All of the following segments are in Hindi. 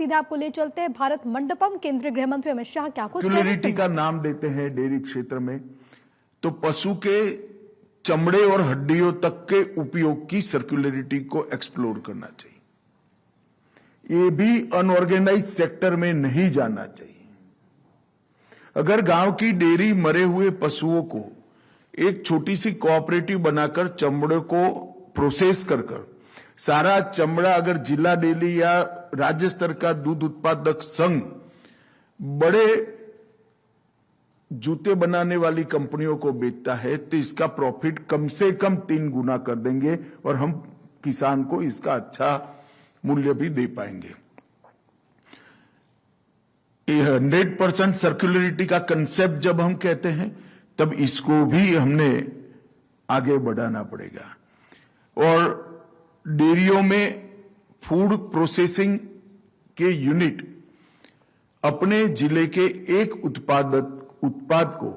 सीधे आपको ले चलते हैं भारत मंडपम। केंद्रीय गृह मंत्री अमित शाह क्या कुछ सर्कुलरिटी का नाम देते हैं डेयरी क्षेत्र में, तो पशु के चमड़े और हड्डियों तक के उपयोग की सर्कुलरिटी को एक्सप्लोर करना चाहिए। ये भी अनऑर्गेनाइज सेक्टर में नहीं जाना चाहिए। अगर गांव की डेयरी मरे हुए पशुओं को एक छोटी सी कोऑपरेटिव बनाकर चमड़े को प्रोसेस कर सारा चमड़ा अगर जिला डेयरी या राज्य स्तर का दूध उत्पादक संघ बड़े जूते बनाने वाली कंपनियों को बेचता है तो इसका प्रॉफिट कम से कम 3 गुना कर देंगे और हम किसान को इसका अच्छा मूल्य भी दे पाएंगे। ये 100% सर्कुलरिटी का कंसेप्ट जब हम कहते हैं तब इसको भी हमने आगे बढ़ाना पड़ेगा। और डेयरियों में फूड प्रोसेसिंग के यूनिट अपने जिले के एक उत्पाद को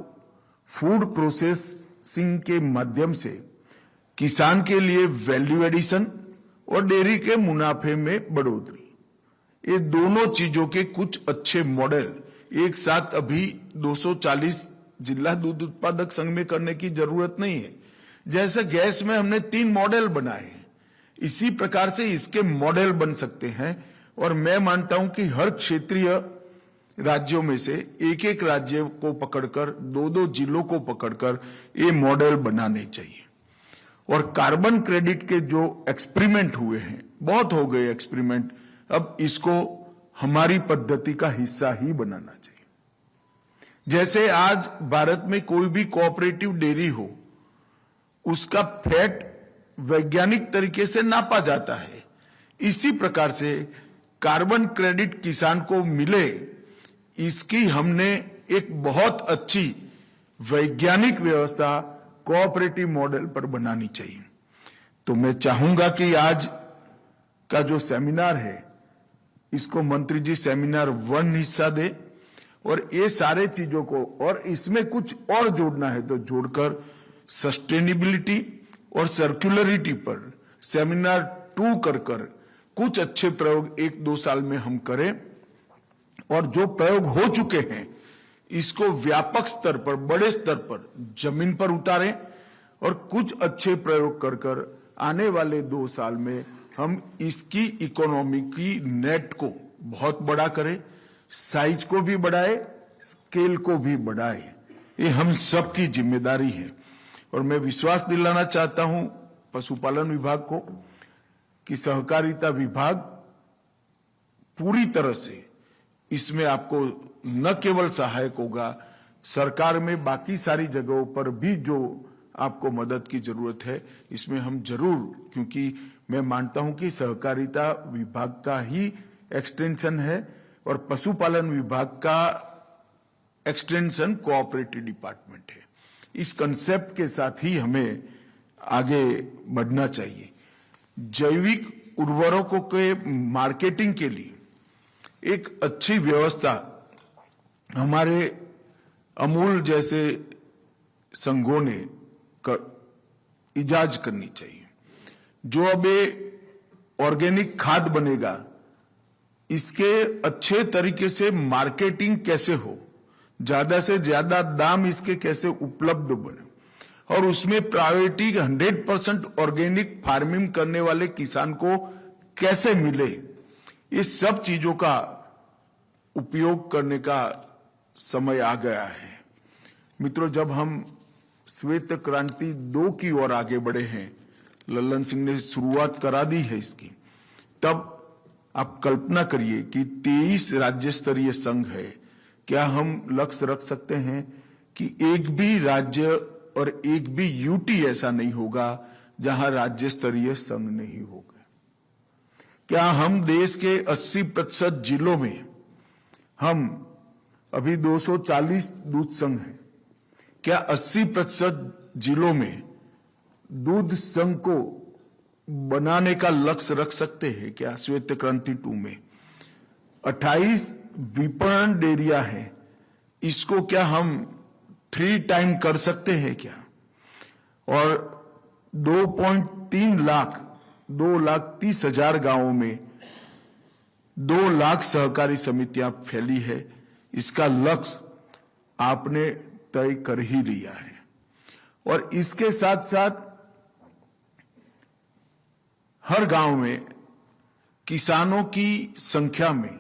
फूड प्रोसेसिंग के माध्यम से किसान के लिए वैल्यू एडिशन और डेयरी के मुनाफे में बढ़ोतरी, ये दोनों चीजों के कुछ अच्छे मॉडल एक साथ अभी 240 जिला दूध उत्पादक संघ में करने की जरूरत नहीं है। जैसे गैस में हमने 3 मॉडल बनाए हैं, इसी प्रकार से इसके मॉडल बन सकते हैं। और मैं मानता हूं कि हर क्षेत्रीय राज्यों में से एक एक राज्य को पकड़कर 2-2 जिलों को पकड़कर ये मॉडल बनाने चाहिए। और कार्बन क्रेडिट के जो एक्सपेरिमेंट हुए हैं, बहुत हो गए एक्सपेरिमेंट, अब इसको हमारी पद्धति का हिस्सा ही बनाना चाहिए। जैसे आज भारत में कोई भी कोऑपरेटिव डेयरी हो, उसका फैट वैज्ञानिक तरीके से नापा जाता है, इसी प्रकार से कार्बन क्रेडिट किसान को मिले, इसकी हमने एक बहुत अच्छी वैज्ञानिक व्यवस्था कोऑपरेटिव मॉडल पर बनानी चाहिए। तो मैं चाहूंगा कि आज का जो सेमिनार है इसको मंत्री जी सेमिनार 1 हिस्सा दे और ये सारे चीजों को, और इसमें कुछ और जोड़ना है तो जोड़कर सस्टेनेबिलिटी और सर्कुलरिटी पर सेमिनार 2 कर कुछ अच्छे प्रयोग 1-2 साल में हम करें और जो प्रयोग हो चुके हैं इसको व्यापक स्तर पर, बड़े स्तर पर जमीन पर उतारें और कुछ अच्छे प्रयोग कर आने वाले 2 साल में हम इसकी इकोनॉमी की नेट को बहुत बड़ा करें, साइज को भी बढ़ाए, स्केल को भी बढ़ाए। ये हम सबकी जिम्मेदारी है। और मैं विश्वास दिलाना चाहता हूं पशुपालन विभाग को कि सहकारिता विभाग पूरी तरह से इसमें आपको न केवल सहायक होगा, सरकार में बाकी सारी जगहों पर भी जो आपको मदद की जरूरत है इसमें हम जरूर, क्योंकि मैं मानता हूं कि सहकारिता विभाग का ही एक्सटेंशन है और पशुपालन विभाग का एक्सटेंशन कोऑपरेटिव डिपार्टमेंट है। इस कंसेप्ट के साथ ही हमें आगे बढ़ना चाहिए। जैविक उर्वरकों के मार्केटिंग के लिए एक अच्छी व्यवस्था हमारे अमूल जैसे संघों ने इजाज करनी चाहिए। जो अब ये ऑर्गेनिक खाद बनेगा, इसके अच्छे तरीके से मार्केटिंग कैसे हो, ज्यादा से ज्यादा दाम इसके कैसे उपलब्ध बने और उसमें प्रायोरिटी 100% ऑर्गेनिक फार्मिंग करने वाले किसान को कैसे मिले, ये सब चीजों का उपयोग करने का समय आ गया है। मित्रों, जब हम श्वेत क्रांति 2 की ओर आगे बढ़े हैं, लल्लन सिंह ने शुरुआत करा दी है इसकी, तब आप कल्पना करिए कि 23 राज्य स्तरीय संघ है। क्या हम लक्ष्य रख सकते हैं कि एक भी राज्य और एक भी यूटी ऐसा नहीं होगा जहां राज्य स्तरीय संघ नहीं होगा? क्या हम देश के 80% जिलों में, हम अभी 240 दूध संघ हैं, क्या 80% जिलों में दूध संघ को बनाने का लक्ष्य रख सकते हैं क्या? श्वेत क्रांति 2 में 28 विपणन डेयरिया है, इसको क्या हम 3 टाइम कर सकते हैं क्या? और 2.3 लाख 2,30,000 गांवों में 2 लाख सहकारी समितियां फैली है, इसका लक्ष्य आपने तय कर ही लिया है। और इसके साथ साथ हर गांव में किसानों की संख्या में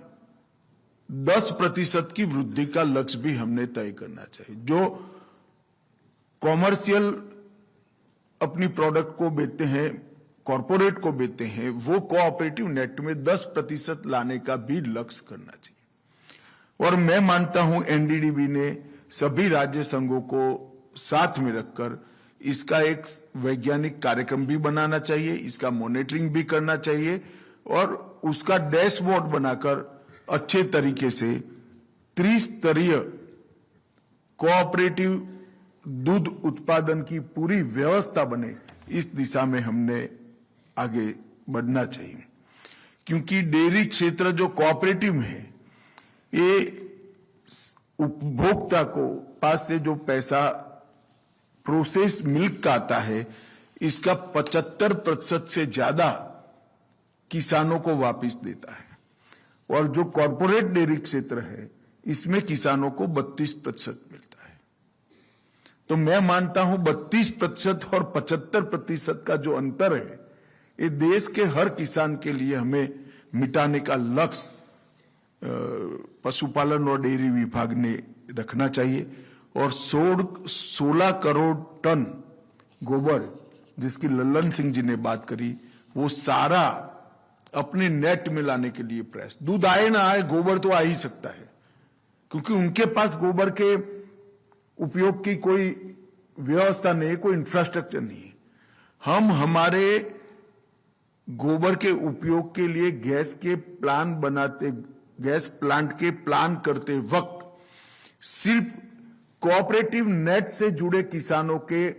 10% की वृद्धि का लक्ष्य भी हमने तय करना चाहिए। जो कॉमर्शियल अपनी प्रोडक्ट को बेचते हैं, कॉरपोरेट को बेचते हैं, वो कोऑपरेटिव नेट में 10% लाने का भी लक्ष्य करना चाहिए। और मैं मानता हूं एनडीडीबी ने सभी राज्य संघों को साथ में रखकर इसका एक वैज्ञानिक कार्यक्रम भी बनाना चाहिए, इसका मॉनिटरिंग भी करना चाहिए और उसका डैशबोर्ड बनाकर अच्छे तरीके से त्रिस्तरीय कोऑपरेटिव दूध उत्पादन की पूरी व्यवस्था बने, इस दिशा में हमने आगे बढ़ना चाहिए। क्योंकि डेयरी क्षेत्र जो कोऑपरेटिव में है, ये उपभोक्ता को पास से जो पैसा प्रोसेस मिल्क का आता है, इसका 75% से ज्यादा किसानों को वापस देता है। और जो कॉरपोरेट डेयरी क्षेत्र है, इसमें किसानों को 32% मिलता है। तो मैं मानता हूं 32% और 75% का जो अंतर है, ये देश के हर किसान के लिए हमें मिटाने का लक्ष्य पशुपालन और डेयरी विभाग ने रखना चाहिए। और 16 करोड़ टन गोबर जिसकी लल्लन सिंह जी ने बात करी, वो सारा अपने नेट में लाने के लिए प्रयास। दूध आए ना आए, गोबर तो आ ही सकता है, क्योंकि उनके पास गोबर के उपयोग की कोई व्यवस्था नहीं है, कोई इंफ्रास्ट्रक्चर नहीं है। हम हमारे गोबर के उपयोग के लिए गैस प्लांट के प्लान करते वक्त सिर्फ कोऑपरेटिव नेट से जुड़े किसानों के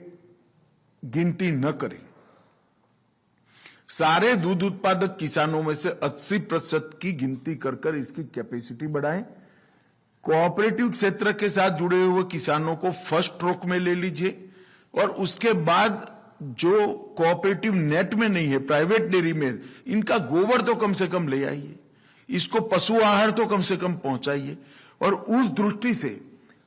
गिनती न करें। सारे दूध उत्पादक किसानों में से 80% की गिनती कर इसकी कैपेसिटी बढ़ाएं। कोऑपरेटिव क्षेत्र के साथ जुड़े हुए किसानों को फर्स्ट रोक में ले लीजिए और उसके बाद जो कोऑपरेटिव नेट में नहीं है, प्राइवेट डेयरी में, इनका गोबर तो कम से कम ले आइए, इसको पशु आहार तो कम से कम पहुंचाइए। और उस दृष्टि से